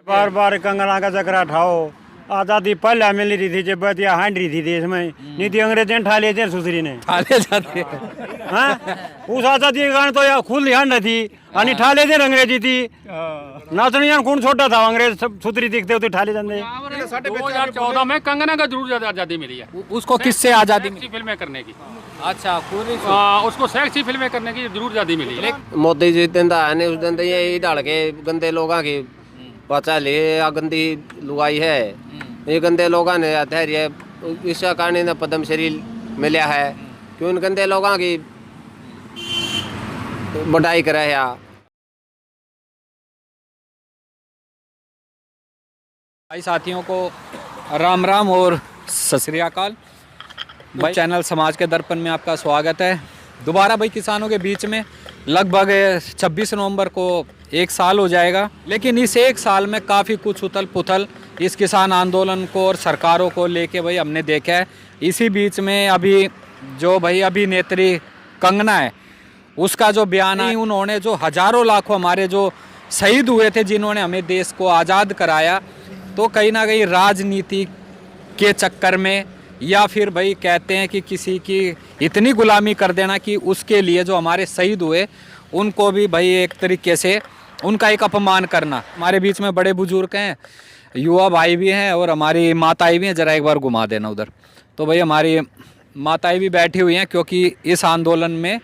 बार बार कंगना का चक्रा उठाओ। आज़ादी पहले मिल रही थी जब बतिया हांड रही थी देश में, नहीं थी अंग्रेजों ने ठा लिए थे सुसरी ने। ठाले जाते हाँ उस आज़ादी के कारण तो यार खुद हांड थी आणि ठा लेते अंग्रेजी थी नाचनिया कौन छोटा था अंग्रेज सब सुतरी दिखते होते ठा ले जाते। 2014 में कंगना का जरूर ज्यादा आजादी मिली है, उसको किससे आजादी मिली? फिल्में करने की। अच्छा पूरी उसको सेक्सी फिल्में करने की जरूर आजादी मिली है। मोदी जी दिन है नहीं उस दिन ये डाल के गंदे लोगों की बचा ले या गंदी लुगाई है ये गंदे लोगों ने धैर्य इसका कारण इन्हें पद्मश्री मिला है कि उन गंदे लोगों की बढ़ाई करे या भाई साथियों को राम राम और सत श्री अकाल। भाई चैनल समाज के दर्पण में आपका स्वागत है। दोबारा भाई किसानों के बीच में लगभग 26 नवंबर को एक साल हो जाएगा, लेकिन इस एक साल में काफ़ी कुछ उथल पुथल इस किसान आंदोलन को और सरकारों को लेके भाई हमने देखा है। इसी बीच में अभी जो भाई अभिनेत्री कंगना है उसका जो बयान है, उन्होंने जो हजारों लाखों हमारे जो शहीद हुए थे जिन्होंने हमें देश को आज़ाद कराया, तो कहीं ना कहीं राजनीति के चक्कर में या फिर भाई कहते हैं कि किसी की इतनी गुलामी कर देना कि उसके लिए जो हमारे शहीद हुए उनको भी भाई एक तरीके से उनका एक अपमान करना। हमारे बीच में बड़े बुजुर्ग हैं, युवा भाई भी हैं और हमारी माताएं भी हैं। ज़रा एक बार घुमा देना उधर। तो भाई हमारी माताएं भी बैठी हुई हैं क्योंकि इस आंदोलन में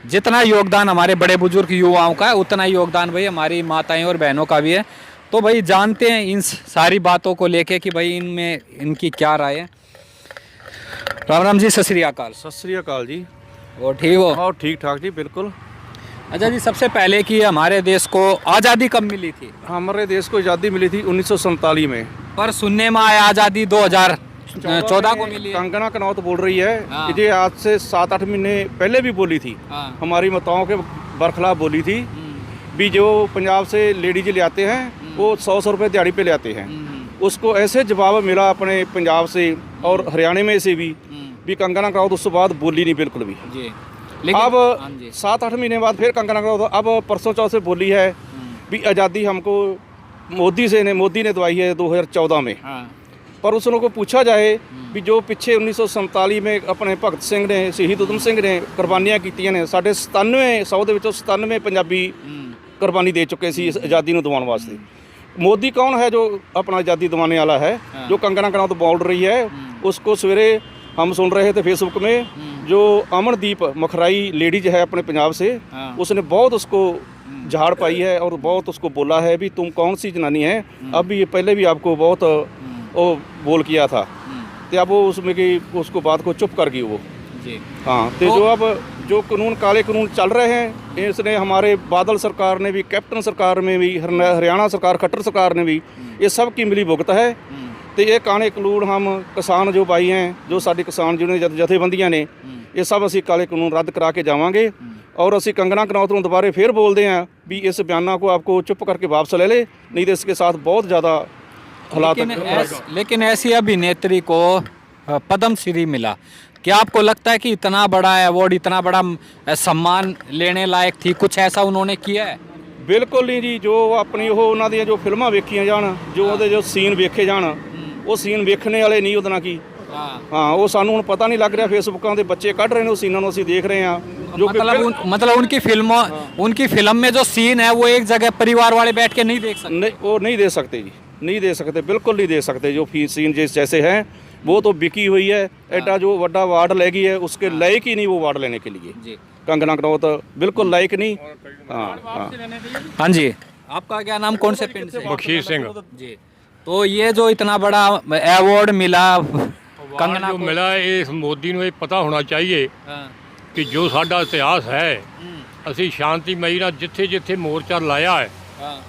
जितना योगदान हमारे बड़े बुजुर्ग युवाओं का है उतना ही योगदान भाई हमारी माताएं और बहनों का भी है। तो भाई जानते हैं इन सारी बातों को लेके कि भाई इनमें इनकी क्या राय है। राम राम जी, सत श्री अकाल। सत श्री अकाल जी। और ठीक हो? और ठीक ठाक जी, बिल्कुल। अच्छा जी, सबसे पहले कि हमारे देश को आज़ादी कब मिली थी? हमारे देश को आज़ादी मिली थी 1947 में, पर सुनने में आया आज़ादी 2014 को मिली है। कंगना कनौत बोल रही है हाँ। ये आज से 7-8 महीने पहले भी बोली थी। हाँ। हमारी माताओं के बरखिलाफ बोली थी भी जो पंजाब से लेडीज ले आते हैं वो 100 रुपये दिहाड़ी पे ले आते हैं। उसको ऐसे जवाब मिला अपने पंजाब से और हरियाणा में से भी कंगना कनौत उस बाद बोली नहीं बिल्कुल भी जी। अब 7-8 महीने बाद फिर कंगना कनौत अब परसों चौथ से बोली है भी आज़ादी हमको मोदी ने दवाई है 2014 में। हाँ। पर उस लोगों को पूछा जाए भी जो पिछे 1947 में अपने भगत सिंह ने शहीद उधम सिंह ने कुर्बानियां कीतियां ने साढ़े 97 ਦੇ ਵਿੱਚੋਂ 97 ਪੰਜਾਬੀ कुर्बानी दे चुके सी इस आज़ादी ਨੂੰ ਦਿਵਾਉਣ वास्ते। मोदी कौन है जो अपना आज़ादी दिवाने वाला है? जो कंगना कनौत बोल रही है उसको सवेरे हम सुन रहे थे फेसबुक में, जो अमनदीप मखराई लेडीज है अपने पंजाब से, उसने बहुत उसको झाड़ पाई है और बहुत उसको बोला है भी तुम कौन सी जनानी है। अब भी पहले भी आपको बहुत वो बोल किया था तो अब वो उसमें की उसको बात को चुप कर गई वो जी। हाँ तो जो अब जो कानून काले कानून चल रहे हैं इसने हमारे बादल सरकार ने भी, कैप्टन सरकार में भी, हरियाणा सरकार खट्टर सरकार ने भी ये सब की मिली भुगत है। तो ये काले कानून हम किसान जो भाई हैं जो साडे किसान जिन्होंने जथेबंदियां ने ये सब असी काले कानून रद्द करा के जावांगे और असी कंगना कनौत ਨੂੰ दोबारे फिर बोलते हैं भी इस बयाना को आपको चुप करके वापस ले ले, नहीं तो इसके साथ बहुत ज़्यादा हालात। लेकिन ऐसी अभिनेत्री को पद्मश्री मिला, क्या आपको लगता है कि इतना बड़ा अवार्ड, इतना बड़ा सम्मान लेने लायक थी? कुछ ऐसा उन्होंने किया है? बिल्कुल नहीं जी। जो अपनी वो उन्होंने ਦੀਆਂ ਜੋ ਫਿਲਮਾਂ ਵੇਖੀਆਂ ਜਾਣ, ਜੋ ਉਹਦੇ ਜੋ ਸੀਨ ਵੇਖੇ ਜਾਣ, ਉਹ ਸੀਨ ਵੇਖਣੇ ਵਾਲੇ ਨਹੀਂ ਉਹਦੇ ਨਾਲ ਕੀ। हाँ वो सानू ਹੁਣ पता नहीं लग रहा, फेसबुक ਦੇ ਬੱਚੇ ਕੱਢ ਰਹੇ ਨੇ ਉਹ ਸੀਨਾਂ ਨੂੰ ਅਸੀਂ देख रहे हैं। जो मतलब उनकी फिल्म में जो सीन है वो एक जगह परिवार वाले बैठ के नहीं देख सकते? नहीं, वो नहीं दे सकते जी, नहीं दे सकते, बिल्कुल नहीं दे सकते। जो सीन जैसे हैं वो तो बिकी हुई है। एडा जो बड़ा वार्ड लेगी है उसके लायक ही नहीं वो वार्ड लेने के लिए। कंगना कनौत बिल्कुल लायक नहीं। हाँ जी, आपका क्या नाम, कौन से पिंड से? बख्शीर सिंह जी। तो ये जो इतना बड़ा अवार्ड मिला कंगना जो मिला, इस मोदी ਨੂੰ ਇਹ ਪਤਾ ਹੋਣਾ ਚਾਹੀਏ ਕਿ ਜੋ ਸਾਡਾ ਇਤਿਹਾਸ ਹੈ ਅਸੀਂ ਸ਼ਾਂਤੀਮਈ ਨਾਲ ਜਿੱਥੇ ਜਿੱਥੇ ਮੋਰਚਾ ਲਾਇਆ ਹੈ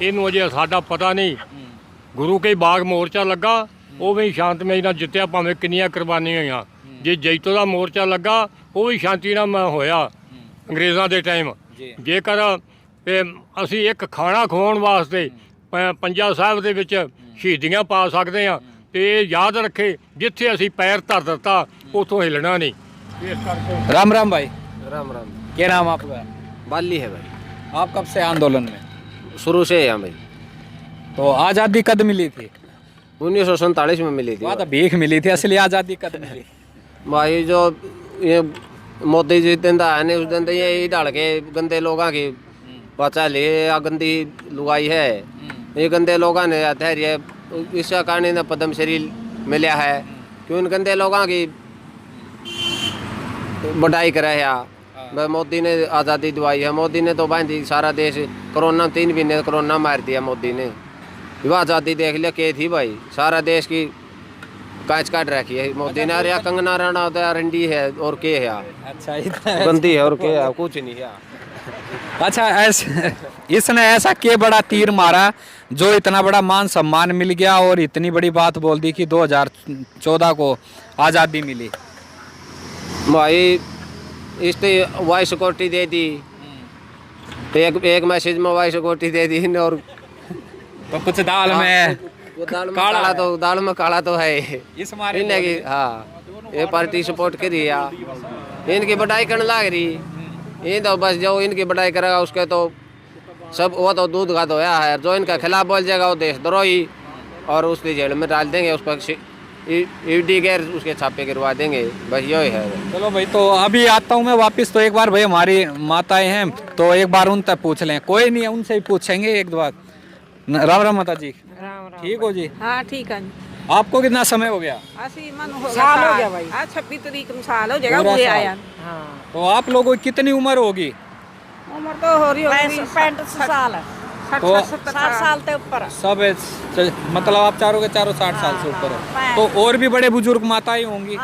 ਇਹਨੂੰ ਅਜੇ ਸਾਡਾ ਪਤਾ ਨਹੀਂ। ਗੁਰੂ ਕੇ ਬਾਗ ਮੋਰਚਾ ਲੱਗਾ ਉਹ ਵੀ ਸ਼ਾਂਤਮਈ ਨਾਲ ਜਿੱਤਿਆ, ਭਾਵੇਂ ਕਿੰਨੀਆਂ ਕੁਰਬਾਨੀਆਂ ਹੋਈਆਂ। ਜੇ ਜੈਤੋ ਦਾ ਮੋਰਚਾ ਲੱਗਾ ਉਹ ਵੀ ਸ਼ਾਂਤੀ ਨਾਲ ਹੋਇਆ ਅੰਗਰੇਜ਼ਾਂ ਦੇ ਟਾਈਮ। ਜੇਕਰ ਅਸੀਂ ਇੱਕ ਖਾਣਾ ਖਵਾਉਣ ਵਾਸਤੇ ਪੰਜਾ ਸਾਹਿਬ ਦੇ ਵਿੱਚ ਸ਼ਹੀਦੀਆਂ ਪਾ ਸਕਦੇ ਹਾਂ ਤੇ ਇਹ याद रखे जिथे असी पैर धर दिता उतों हिलना नहीं। राम राम भाई। राम राम। क्या नाम आपका? बाली है भाई। आप कब से आंदोलन में? शुरू से है भाई। तो आज़ादी कद मिली थी? 1947 में मिली थी वहाँ तो भीख मिली थी, असली आज़ादी कद मिली? भाई जो ये मोदी जी दिन है ने उस दिन तो ये डाल के गंदे लोगों की बचा ले या गंदी लुगाई है, ये गंदे लोगों ने धैर्य इसका कारण इन्हें पद्मश्री मिला है कि उन गंदे लोगों की बढ़ाई करा है। मोदी ने आज़ादी दिवाई है, मोदी ने तो बांधी सारा देश, कोरोना 3 महीने कोरोना मार दिया मोदी ने, वो आज़ादी देख लिया के थी भाई, सारा देश की कांच काट रखी है मोदी ने। अरे कंगना राणा होता है रंडी है और के है, अच्छा इतना गंदी है और के है, कुछ नहीं है। अच्छा ऐसे इसने ऐसा के बड़ा तीर मारा जो इतना बड़ा मान सम्मान मिल गया और इतनी बड़ी बात बोल दी कि 2014 को आज़ादी मिली? भाई इसने वाई सिक्योरिटी दे दी, एक मैसेज में वाई सिक्योरिटी दे दी और तो कुछ दाल में वो दाल में काला तो है इस मारे इन्हें की। हाँ ये पार्टी सपोर्ट करी है, इनकी बढ़ाई करने लग रही, ये तो बस जो इनकी बढ़ाई करेगा उसके तो सब वो तो दूध का धोया है, जो इनका खिलाफ बोल जाएगा वो देशद्रोही और उसकी जेल में डाल देंगे, उस पर ईडी के उसके छापे गिरवा देंगे, बस यही है। चलो भाई तो अभी आता हूँ मैं वापस, तो एक बार भाई हमारी माताएं हैं तो एक बार उन तक पूछ लें, कोई नहीं है उनसे ही पूछेंगे एक बार। राम राम माता जी, ठीक हो जी? हाँ ठीक है। आपको कितना समय हो गया? साल हो गया भाई, 26 तारीख में साल हो जाएगा पूरा हुए साल। आया। तो आप लोगों की कितनी उम्र होगी? उम्र तो हो रही होगी 65 साल, तो 60 साल से ऊपर। सब मतलब आप चारों के चारों 60 साल से ऊपर है, तो और भी बड़े बुजुर्ग माताएं होंगी।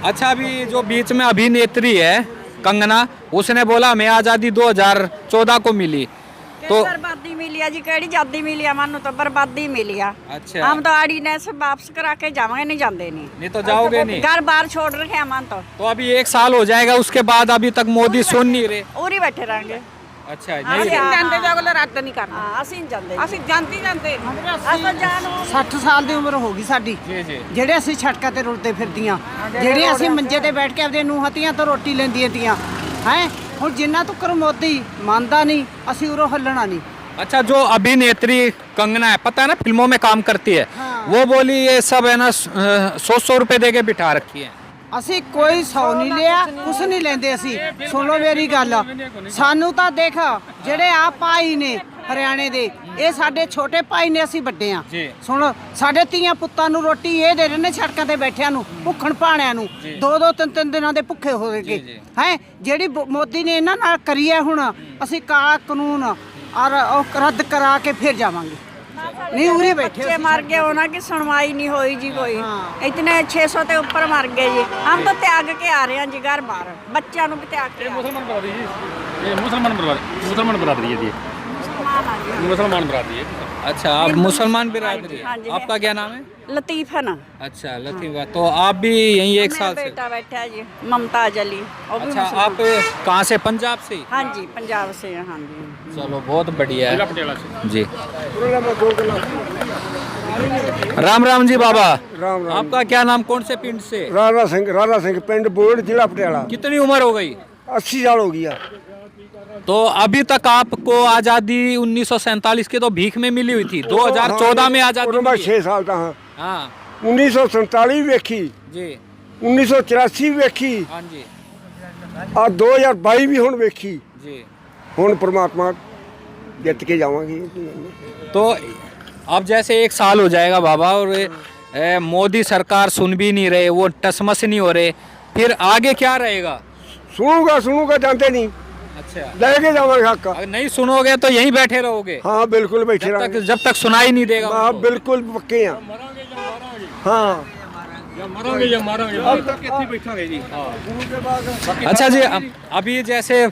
अच्छा अभी जो बीच में अभिनेत्री है कंगना, उसने बोला हमें आज़ादी 2014 को मिली, तो बर्बादी मिली है जी, केड़ी आजादी मिली है, मानो तो बर्बादी मिली है। अच्छा हम तो आड़ी ने से वापस करा के जावांगे, नहीं जाते नहीं तो जाओगे नहीं? घर बार छोड़ रखे हम तो अभी 1 साल हो जाएगा, उसके बाद अभी तक मोदी सुन नहीं रहे। और ही बैठे रहेंगे। अच्छा ਅਸੀਂ ਜਾਂਦੇ ਜੋ ਅਗਲਾ ਰੱਦ ਨਹੀਂ ਕਰਨਾ। ਅਸੀਂ ਨਹੀਂ ਜਾਂਦੇ, ਅਸੀਂ ਜਾਂਦੇ ਆਪਾਂ ਜਾਨ 60 ਸਾਲ ਦੀ ਉਮਰ ਹੋ ਗਈ ਸਾਡੀ, ਜੀ ਜੀ, ਜਿਹੜੇ ਅਸੀਂ ਸੜਕਾਂ ਤੇ ਰੁਲਦੇ ਫਿਰਦੀਆਂ, ਜਿਹੜੇ ਅਸੀਂ ਮੰਜੇ ਤੇ ਬੈਠ ਕੇ ਆਪਦੇ ਨੂੰਹਾਂ ਧੀਆਂ ਤੋਂ ਰੋਟੀ ਲੈਂਦੀਆਂ ਤੀਆਂ ਹੈ, ਹੁਣ ਜਿੰਨਾ ਤੱਕ ਮੋਦੀ ਮੰਨਦਾ ਨਹੀਂ ਅਸੀਂ ਉਰੋਂ ਹੱਲਣਾ नहीं। अच्छा जो अभिनेत्री कंगना है, पता है ना फिल्मों में काम करती है, वो बोली ये सब है ना 100 रुपए दे के बिठा रखी है। ਅਸੀਂ ਕੋਈ 100 ਨਹੀਂ ਲਿਆ, ਕੁਛ ਨਹੀਂ ਲੈਂਦੇ ਅਸੀਂ। ਸੁਣ ਲਓ ਮੇਰੀ ਗੱਲ, ਸਾਨੂੰ ਤਾਂ ਦੇਖ ਜਿਹੜੇ ਆ ਭਾਈ ਨੇ ਹਰਿਆਣੇ ਦੇ, ਇਹ ਸਾਡੇ ਛੋਟੇ ਭਾਈ ਨੇ, ਅਸੀਂ ਵੱਡੇ ਆ। ਸੁਣ ਸਾਡੇ ਧੀਆਂ ਪੁੱਤਾਂ ਨੂੰ ਰੋਟੀ ਇਹ ਦੇ ਰਹੇ ਨੇ ਸੜਕਾਂ ਤੇ ਬੈਠਿਆਂ ਨੂੰ, ਭੁੱਖਣ ਭਾਣਿਆਂ ਨੂੰ, 2-2 3-3 ਦਿਨਾਂ ਦੇ ਭੁੱਖੇ ਹੋ ਗਏ ਹੈ। ਜਿਹੜੀ ਮੋਦੀ ਨੇ ਇਹਨਾਂ ਨਾਲ ਕਰੀ ਹੈ, ਹੁਣ ਅਸੀਂ ਕਾਲਾ ਕਾਨੂੰਨ और रद्द करा के फिर जावांगे। नहीं उरे बैठे बच्चे मर गए होना की सुनवाई नहीं हुई जी कोई, इतने 600 के ऊपर मर गए जी। हम तो त्याग के आ रहे हैं जी घर बाहर, बच्चों भी त्याग के। मुसलमान बरादरी है जी, मुसलमान बरादरी है। अच्छा आप मुसलमान बिरादरी हाँ है, जी। आपका क्या नाम है? लतीफ है ना। अच्छा लतीफ़ा, तो आप भी यहीं 1 साल से? बेटा बैठा है जी मुमताज अली, वो भी अच्छा मुसलमान। आप कहाँ से? पंजाब से? हाँ जी पंजाब से हैं, हाँ जी। चलो बहुत बढ़िया है पटियाला से जी। राम राम जी बाबा, राम राम। आपका क्या नाम, कौन से पिंड से? राणा सिंह पिंड बोर्ड जिला पटियाला। कितनी उम्र हो गई? 80 साल हो गया। तो अभी तक आपको आज़ादी 1947 की तो भीख में मिली हुई थी, 2014 में आज़ादी मैं मिली। 6 साल का हाँ। हाँ 1947 वेखी, जी 1984 वेखी हाँ जी और 2022 भी हुण वेखी। जी। हुण परमात्मा जित के जावांगे। तो अब जैसे 1 साल हो जाएगा बाबा और मोदी सरकार सुन भी नहीं रहे, वो टसमस नहीं हो रहे, फिर आगे क्या रहेगा? सुनूगा जानते नहीं, अच्छा लेके जावांगे हक। अगर नहीं सुनोगे तो यहीं बैठे रहोगे? हाँ बिल्कुल बैठे रहेंगे, जब तक सुनाई नहीं देगा हाँ उनको। बिल्कुल पक्के हैं। हाँ मरांगे या मारांगे। अब तक ਇੱਥੇ ਬੈਠਾਂਗੇ ਜੀ। अच्छा जी अभी जैसे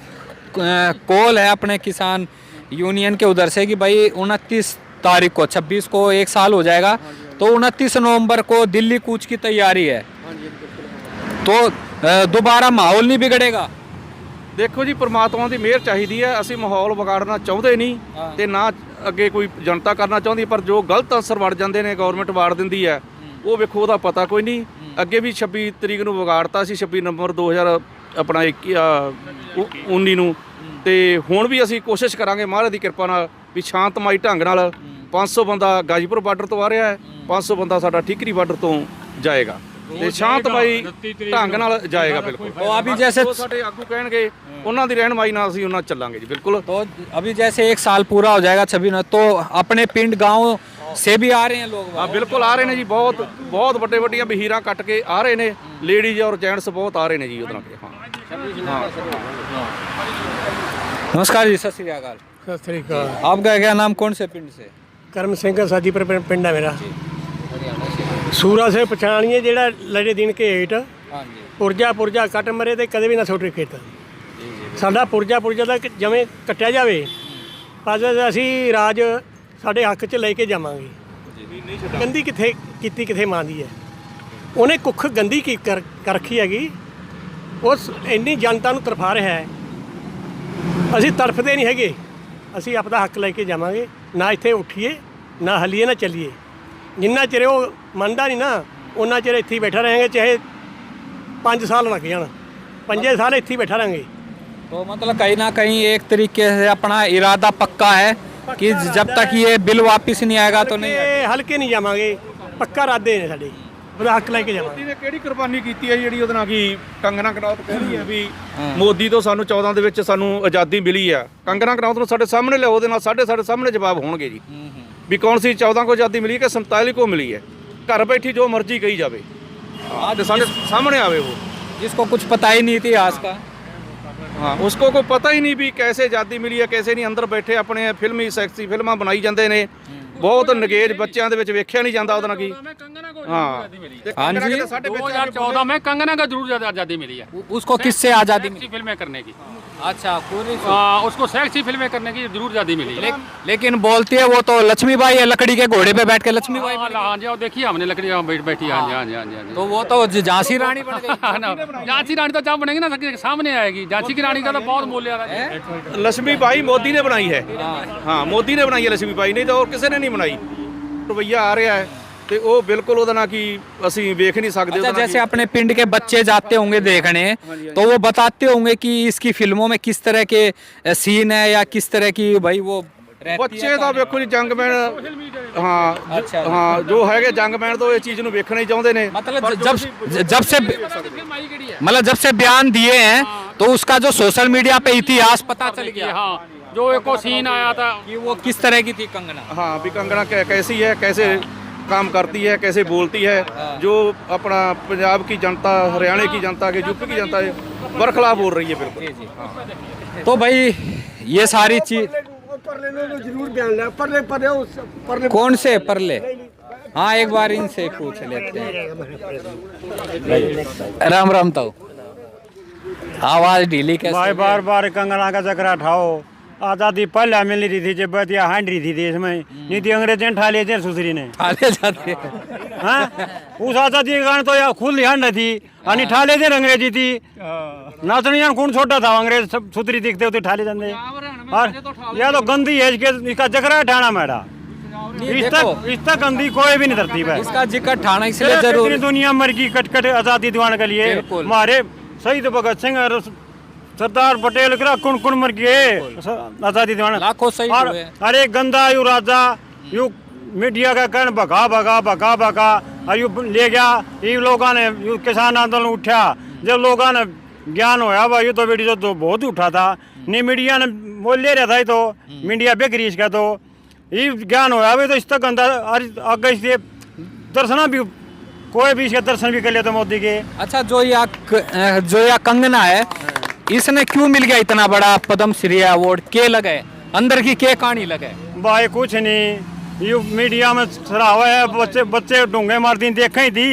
कॉल है अपने किसान यूनियन के उधर से कि भाई 29 तारीख को 26 को 1 साल हो जाएगा, तो 29 नवंबर को दिल्ली कूच की तैयारी है, तो दोबारा माहौल नहीं बिगड़ेगा? ਦੇਖੋ ਜੀ ਪ੍ਰਮਾਤਮਾ ਦੀ ਮਿਹਰ ਚਾਹੀਦੀ ਹੈ, ਅਸੀਂ ਮਾਹੌਲ ਵਿਗਾੜਨਾ ਚਾਹੁੰਦੇ ਨਹੀਂ ਤੇ ਨਾ ਅੱਗੇ ਕੋਈ ਜਨਤਾ ਕਰਨਾ ਚਾਹੁੰਦੀ, ਪਰ ਜੋ ਗਲਤ ਅਸਰ ਵੜ ਜਾਂਦੇ ਨੇ ਗਵਰਨਮੈਂਟ ਵਾੜ ਦਿੰਦੀ ਹੈ, ਉਹ ਵੇਖੋ ਉਹਦਾ ਪਤਾ ਕੋਈ ਨਹੀਂ। ਅੱਗੇ ਵੀ 26 ਤਰੀਕ ਨੂੰ ਵਿਗਾੜਤਾ ਸੀ, 26 ਨਵੰਬਰ 2019 ਨੂੰ, ਤੇ ਹੁਣ ਵੀ ਅਸੀਂ ਕੋਸ਼ਿਸ਼ ਕਰਾਂਗੇ ਮਹਾਰਾਜ ਦੀ ਕਿਰਪਾ ਨਾਲ ਵੀ ਸ਼ਾਂਤਮਈ ਢੰਗ ਨਾਲ 500 ਬੰਦਾ ਗਾਜੀਪੁਰ ਬਾਰਡਰ ਤੋਂ ਆ ਰਿਹਾ ਹੈ, 500 ਬੰਦਾ ਸਾਡਾ ਠੀਕਰੀ ਬਾਰਡਰ ਤੋਂ ਜਾਏਗਾ ਤੇ ਸ਼ਾਂਤਮਈ ਢੰਗ ਨਾਲ ਜਾਏਗਾ ਬਿਲकुल। तो अभी जैसे ਜੋ ਸਾਡੇ ਆਗੂ ਕਹਿਣਗੇ ਉਹਨਾਂ ਦੀ ਰਹਿਨਮਾਈ ਨਾਲ ਅਸੀਂ ਉਹਨਾਂ ਚੱਲਾਂਗੇ ਜੀ ਬਿਲकुल। तो अभी जैसे 1 साल पूरा हो जाएगा 26 तो अपने पिंड गांव से भी आ रहे हैं लोग? ਹਾਂ ਬਿਲकुल ਆ ਰਹੇ ਨੇ ਜੀ, ਬਹੁਤ ਵੱਡੇ ਵੱਡੀਆਂ ਬਹੀਰਾਂ ਕੱਟ ਕੇ ਆ ਰਹੇ ਨੇ, ਲੇਡੀਜ਼ ਔਰ ਜੈਂਟਸ ਬਹੁਤ ਆ ਰਹੇ ਨੇ ਜੀ ਉਹਦੇ ਨਾਲ। नमस्कार जी, सत श्री अकाल। सत श्री अकाल। आपका क्या नाम, कौन से पिंड से? ਕਰਮ ਸਿੰਘ ਸਾਦੀਪੁਰ ਪਿੰਡ ਹੈ ਮੇਰਾ। ਸੂਰਾ ਸੇ ਪਛਾਣੀਏ ਜਿਹੜਾ ਲੜੇ ਦਿਨ ਕੇ ਹੇਠ हाँ जी। ਪੁਰਜਾ ਕੱਟ ਮਰੇ ਤੇ ਕਦੇ ਵੀ ਨਾ ਛੋਟੇ ਖੇਤ ਸਾਡਾ ਪੁਰਜਾ ਦਾ ਜਿਵੇਂ ਕੱਟਿਆ ਜਾਵੇ, ਪਰ ਅਸੀਂ ਰਾਜ ਸਾਡੇ ਹੱਕ 'ਚ ਲੈ ਕੇ ਜਾਵਾਂਗੇ। ਗੰਦੀ ਕਿੱਥੇ ਮਾਂ ਦੀ ਹੈ, ਉਹਨੇ ਕੁੱਖ ਗੰਦੀ ਕਰ ਰੱਖੀ ਹੈਗੀ, ਉਸ ਇੰਨੀ ਜਨਤਾ ਨੂੰ ਤਰਫਾ ਰਿਹਾ ਹੈ। ਅਸੀਂ ਤੜਫਦੇ ਨਹੀਂ ਹੈਗੇ, ਅਸੀਂ ਆਪਦਾ ਹੱਕ ਲੈ ਕੇ ਜਾਵਾਂਗੇ। ਨਾ ਇੱਥੇ ਉੱਠੀਏ, ਨਾ ਹਲੀਏ, ਨਾ ਚੱਲੀਏ। ਜਿੰਨਾ ਚਿਰ ਉਹ ਮੰਨਦਾ ਨਹੀਂ ਨਾ, ਉਹਨਾਂ ਚਿਰ ਇੱਥੇ ਹੀ ਬੈਠਾ ਰਹਾਂਗੇ, ਚਾਹੇ 5 ਸਾਲ ਲੱਗ ਜਾਣ, 5 ਸਾਲ ਇੱਥੇ ਹੀ ਬੈਠਾ ਰਹਾਂਗੇ। तो मतलब कहीं ना कहीं एक तरीके से अपना इरादा पक्का है कि जब तक ये बिल वापस नहीं आएगा तो नहीं आएगा। ਹਲਕੇ ਨਹੀਂ ਜਾਵਾਂਗੇ, ਪੱਕਾ ਇਰਾਦੇ ਨੇ ਸਾਡੇ, ਉਹਦਾ ਹੱਕ ਲੈ ਕੇ ਜਾਵਾਂਗੇ। ਮੋਦੀ ਨੇ ਕਿਹੜੀ ਕੁਰਬਾਨੀ ਕੀਤੀ ਹੈ ਜਿਹੜੀ ਉਹਦੇ ਨਾਲ ਕੀ ਕੰਗਨਾ ਰਣੌਤ ਕਹਿੰਦੀ ਹੈ ਵੀ ਮੋਦੀ ਤੋਂ ਸਾਨੂੰ 14 ਦੇ ਵਿੱਚ ਸਾਨੂੰ ਆਜ਼ਾਦੀ ਮਿਲੀ ਆ। ਕੰਗਨਾ ਰਣੌਤ ਨੂੰ ਸਾਡੇ ਸਾਹਮਣੇ ਲਿਆਓ, ਉਹਦੇ ਨਾਲ ਸਾਡੇ ਸਾਹਮਣੇ ਜਵਾਬ ਹੋਣਗੇ ਜੀ ਵੀ ਕੌਣ ਸੀ 14 ਕੋ ਆਜ਼ਾਦੀ ਮਿਲੀ ਕਿ 47 ਕੋ ਮਿਲੀ ਹੈ। ਘਰ ਬੈਠੀ ਜੋ ਮਰਜ਼ੀ ਕਹੀ ਜਾਵੇ, ਅੱਜ ਸਾਡੇ ਸਾਹਮਣੇ ਆਵੇ वो, जिसको कुछ पता ही नहीं थी आज का। हाँ उसको कोई पता ही नहीं भी कैसे आज़ादी मिली है, कैसे नहीं। अंदर बैठे अपने फिल्मी सैक्सी फिल्मां बनाई जाते ने, बहुत नगेज बच्चों ਦੇ ਵਿੱਚ ਵੇਖਿਆ ਨਹੀਂ ਜਾਂਦਾ ਉਹਦਾ ਕੀ। हाँ हाँ जी, 2014 में कंगना का जरूर आज़ादी मिली है, उसको किससे आज़ादी मिली? फिल्में करने की। अच्छा, पूरी उसको सेक्सी फिल्में करने की जरूर आज़ादी मिली है। लेकिन बोलती है वो तो लक्ष्मीबाई है, लकड़ी के घोड़े पे बैठ के लक्ष्मीबाई। हाँ जी, और देखिए हमने लकड़ी बैठी। हाँ जी, हाँ जी, हाँ जी, हाँ जी। तो वो तो झांसी रानी बन गई। झांसी रानी तो जब बनेगी ना सामने आएगी। झांसी की रानी का तो बहुत मूल्य है। लक्ष्मीबाई मोदी ने बनाई है। हाँ मोदी ने बनाई है लक्ष्मीबाई, नहीं तो और किसी ने नहीं बनाई। रवैया आ रहा है तो वो बिल्कुल ਉਹਦਾ ਨਾਲ ਕੀ ਅਸੀਂ ਵੇਖ नहीं सकते। अच्छा, जैसे अपने पिंड के बच्चे जाते होंगे देखने, तो वो बताते होंगे कि इसकी फिल्मों में किस तरह के सीन है या किस तरह की भाई वो ਬੱਚੇ ਤਾਂ ਵੇਖੋ ਜੀ ਜੰਗਮੈਨ। ਹਾਂ अच्छा। ਹਾਂ ਜੋ ਹੈਗੇ ਜੰਗਮੈਨ ਤੋਂ ਇਹ ਚੀਜ਼ ਨੂੰ ਵੇਖਣਾ ਹੀ ਚਾਹੁੰਦੇ ਨੇ। मतलब जब से बयान दिए हैं तो उसका जो सोशल मीडिया पे इतिहास पता चल गया। हाँ, जो एक और सीन आया था कि वो किस तरह की थी कंगना। हाँ भी कंगना कैसी है, कैसे काम करती है, कैसे बोलती है, जो अपना पंजाब की जनता, हरियाणा की जनता के यूपी की जनता है बरखिलाफ बोल रही है बिल्कुल। तो भाई ये सारी चीज जरूर बयान ले, परले कौन से परले? हाँ एक बार इनसे पूछ लेते हैं। राम राम ताऊ, आवाज ढीली कैसे? भाई बार कंगना का चक्रा उठाओ। आज़ादी पहले मिल रही थी जब बतिया हांड रही थी देश में, नहीं थी अंग्रेजों ने ठाले थे सुसरी ने। आले जाते हाँ उस आज़ादी के कारण तो यार खुद हांड थी आणि ठाले थे अंग्रेजी थी। नाचनिया कौन छोटा था, अंग्रेज सब सुतरी दिखते होते ठाले जाते। और यह तो गंदी है, इसका जकरा ठाना मैडा। इस तक गंदी कोई भी नहीं धरती है। इसका जिक्र ठाना इसलिए जरूर। दुनिया मर गई कट आज़ादी दिवाने के लिए। हमारे शहीद भगत सिंह और सरदार पटेल करा कुण मर गए आज़ादी दिवाना। लाखों शहीद हुए। अरे गंदा यू राजा यू मीडिया का कहन भगा और यू ले गया। ये लोगों ने यू किसान आंदोलन उठा, जब लोगों ने ज्ञान होया भाई तो वीडियो तो बहुत ही उठा था। नहीं मीडिया ने बोल ले रहा था, तो मीडिया बेकरी इसका तो ये ज्ञान होया भाई तो इस तक गंदा आगे इसलिए दर्शन भी कोई भी इसके दर्शन भी कर लिया तो मोदी के। अच्छा, जो या कंगना है, इसने क्यों मिल गया इतना बड़ा पद्म श्री अवार्ड? के लगे अंदर की के कहानी लगे? भाई कुछ नहीं, यू मीडिया में सरावा है। बच्चे ढूंगे मारती देखे ही थी।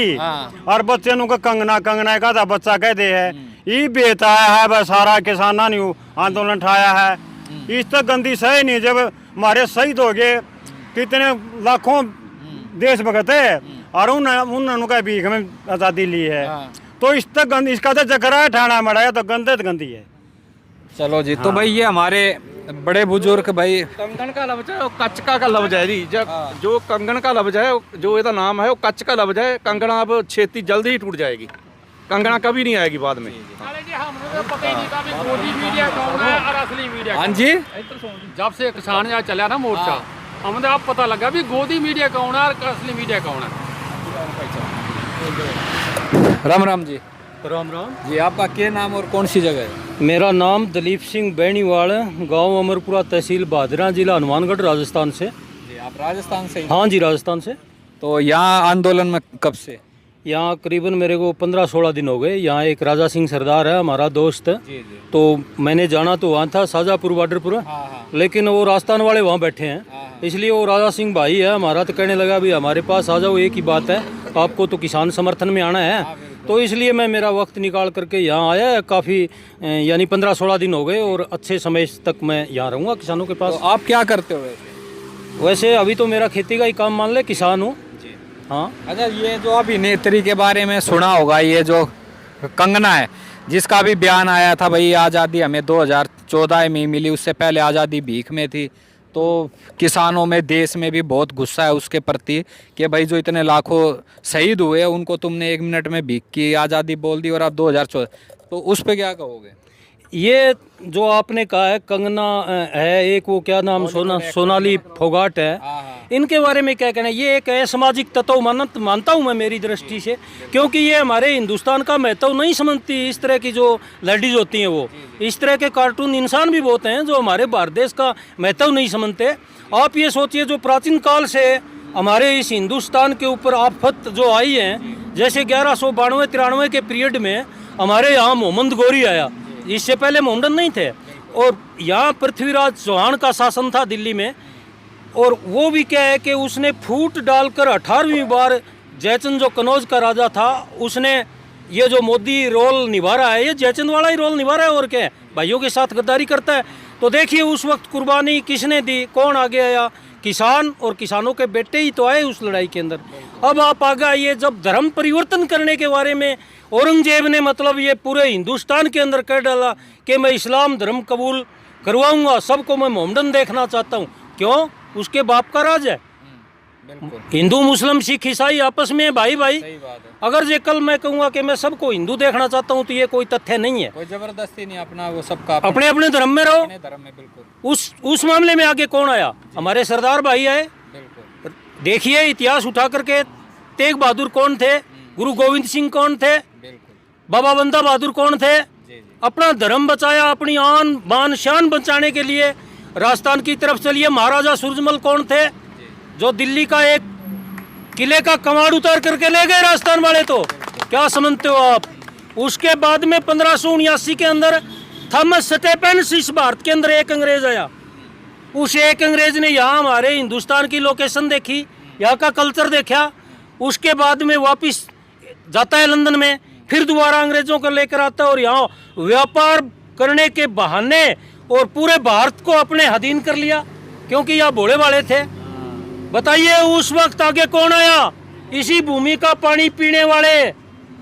और बच्चे नु कंगना का था बच्चा कहते है। ये बेताया है बस सारा किसाना ने आंदोलन उठाया है। इस तक गंदी सही नहीं। जब हमारे शहीद हो गए कितने लाखों देशभक्त है और उन्होंने का भीख में आज़ादी ली है। तो इस तक गंदी, इसका तो चक्रा ठाना मड़ा तो गंदी है। चलो जी। तो भाई ये हमारे बड़े बुजुर्ग भाई कंगन का लफ्ज है, कचका का लफ्ज है जी। जो कंगन का लफ्ज है, जो इसका नाम है वो कच का लफ्ज है। कंगना अब छेती जल्दी ही टूट जाएगी। कंगना कभी नहीं आएगी बाद में। अरे जी हमने तो पता ही नहीं था भी गोदी मीडिया कौन है और असली मीडिया हाँ जी, जब से किसान यहाँ चला ना मोर्चा हमें अब पता लगा भी गोदी मीडिया कौन है और असली मीडिया कौन है। राम राम जी। राम राम। जी आपका क्या नाम और कौन सी जगह है? मेरा नाम दलीप सिंह बैनीवाल, गांव अमरपुरा, तहसील बहादुरा, जिला हनुमानगढ़, राजस्थान से। जी आप राजस्थान से? हाँ जी, राजस्थान से। तो यहाँ आंदोलन में कब से? यहाँ करीबन मेरे को 15-16 दिन हो गए। यहाँ एक राजा सिंह सरदार है हमारा दोस्त, तो मैंने जाना तो वहाँ था शाहजहाँपुर बॉर्डर, लेकिन वो राजस्थान वाले वहाँ बैठे हैं, इसलिए वो राजा सिंह भाई है हमारा, तो कहने लगा भी हमारे पास आ जाओ, एक ही बात है, आपको तो किसान समर्थन में आना है। तो इसलिए मैं मेरा वक्त निकाल करके यहाँ आया। काफ़ी यानी 15-16 दिन हो गए और अच्छे समय तक मैं यहाँ रहूँगा किसानों के पास। तो आप क्या करते हो वैसे अभी तो मेरा खेती का ही काम, मान ले, किसान हूँ। हाँ। अच्छा, ये जो अभिनेत्री के बारे में सुना होगा, ये जो कंगना है जिसका भी बयान आया था भाई आज़ादी हमें 2014 में मिली, उससे पहले आज़ादी भीख में थी, तो किसानों में देश में भी बहुत गुस्सा है उसके प्रति कि भाई जो इतने लाखों शहीद हुए उनको तुमने 1 मिनट में भीख की आज़ादी बोल दी और आप 2014, तो उस पर क्या कहोगे? ये जो आपने कहा है कंगना है, एक वो क्या नाम सोनाली फोगाट है, इनके बारे में क्या कहना है? ये एक असामाजिक तत्व मानता हूँ मैं मेरी दृष्टि से, क्योंकि ये हमारे हिंदुस्तान का महत्व नहीं समझती। इस तरह की जो लेडीज होती हैं वो, इस तरह के कार्टून इंसान भी बहुत हैं जो हमारे भारत देश का महत्व नहीं समझते। आप ये सोचिए, जो प्राचीन काल से हमारे इस हिंदुस्तान के ऊपर आफत जो आई है, जैसे 1192-93 के पीरियड में हमारे यहाँ मोहम्मद गोरी आया, इससे पहले मोहम्मदन नहीं थे, और यहाँ पृथ्वीराज चौहान का शासन था दिल्ली में, और वो भी क्या है कि उसने फूट डालकर 18वीं बार जयचंद जो कनौज का राजा था, उसने ये जो मोदी रोल निभा रहा है, ये जयचंद वाला ही रोल निभा रहा है, और क्या है, भाइयों के साथ गद्दारी करता है। तो देखिए उस वक्त कुर्बानी किसने दी, कौन आगे आया? किसान, और किसानों के बेटे ही तो आए उस लड़ाई के अंदर। अब आप आगे आइए, जब धर्म परिवर्तन करने के बारे में औरंगजेब ने मतलब ये पूरे हिंदुस्तान के अंदर कर डाला कि मैं इस्लाम धर्म कबूल करवाऊंगा, सबको मैं मोहम्मदन देखना चाहता हूँ। क्यों? उसके बाप का राज है। हिंदू मुस्लिम सिख ईसाई आपस में भाई भाई। अगर ये कल मैं कहूँगा कि मैं सबको हिंदू देखना चाहता हूँ, तो ये कोई तथ्य नहीं है। कोई जबरदस्ती नहीं, अपना वो सबका अपने अपने धर्म में रहो। धर्म में बिल्कुल। उस मामले में आगे कौन आया? हमारे सरदार भाई आए। देखिए इतिहास उठा करके, तेग बहादुर कौन थे, गुरु गोविंद सिंह कौन थे, बाबा बंदा बहादुर कौन थे। अपना धर्म बचाया, अपनी आन बान शान बचाने के लिए राजस्थान की तरफ चलिए। महाराजा सूरजमल कौन थे, जो दिल्ली का एक किले का कमाड़ उतार करके ले गए राजस्थान वाले, तो क्या समझते हो आप? उसके बाद में 1579 के अंदर थॉमस स्टेफेंस इस भारत के अंदर एक अंग्रेज आया। उस एक अंग्रेज ने यहाँ हमारे हिंदुस्तान की लोकेशन देखी, यहाँ का कल्चर देखा, उसके बाद में वापस जाता है लंदन में, फिर दोबारा अंग्रेजों को लेकर आता है, और यहाँ व्यापार करने के बहाने और पूरे भारत को अपने अधीन कर लिया, क्योंकि यहाँ भोले वाले थे। बताइए उस वक्त आगे कौन आया? इसी भूमि का पानी पीने वाले,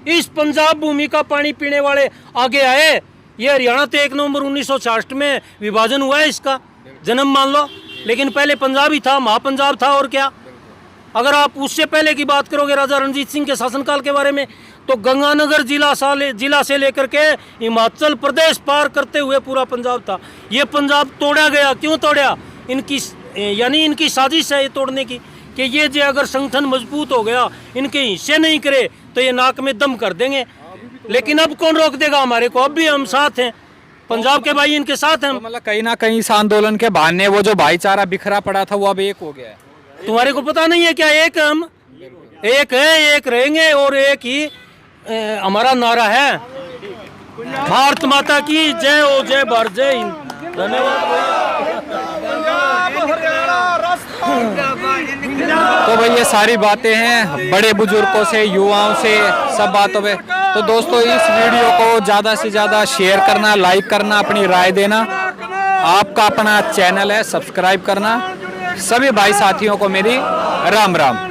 इस पंजाब भूमि का पानी पीने वाले आगे आए। ये हरियाणा तो 1 नवंबर 1966 में विभाजन हुआ है, इसका जन्म मान लो, लेकिन पहले पंजाब ही था, महापंजाब था। और क्या, अगर आप उससे पहले की बात करोगे राजा रणजीत सिंह के शासनकाल के बारे में, तो गंगानगर जिला से लेकर के हिमाचल प्रदेश पार करते हुए पूरा पंजाब था। ये पंजाब तोड़ा गया। क्यों तोड़ा? इनकी साजिश है ये तोड़ने की, कि ये जो अगर संगठन मजबूत हो गया, इनके हिस्से नहीं करे, तो ये नाक में दम कर देंगे। लेकिन अब कौन रोक देगा हमारे को? अब भी हम साथ हैं, पंजाब के भाई इनके साथ हैं। तो मतलब कहीं ना कहीं इस आंदोलन के बहाने वो जो भाईचारा बिखरा पड़ा था वो अब एक हो गया है। तुम्हारे को पता नहीं है क्या? एक हम एक है, एक रहेंगे, और एक ही हमारा नारा है, भारत माता की जय हो, जय भारत, जय हिंद। तो भाई ये सारी बातें हैं बड़े बुजुर्गों से, युवाओं से, सब बातों पे। तो दोस्तों इस वीडियो को ज़्यादा से ज़्यादा शेयर करना, लाइक करना, अपनी राय देना। आपका अपना चैनल है, सब्सक्राइब करना। सभी भाई साथियों को मेरी राम राम।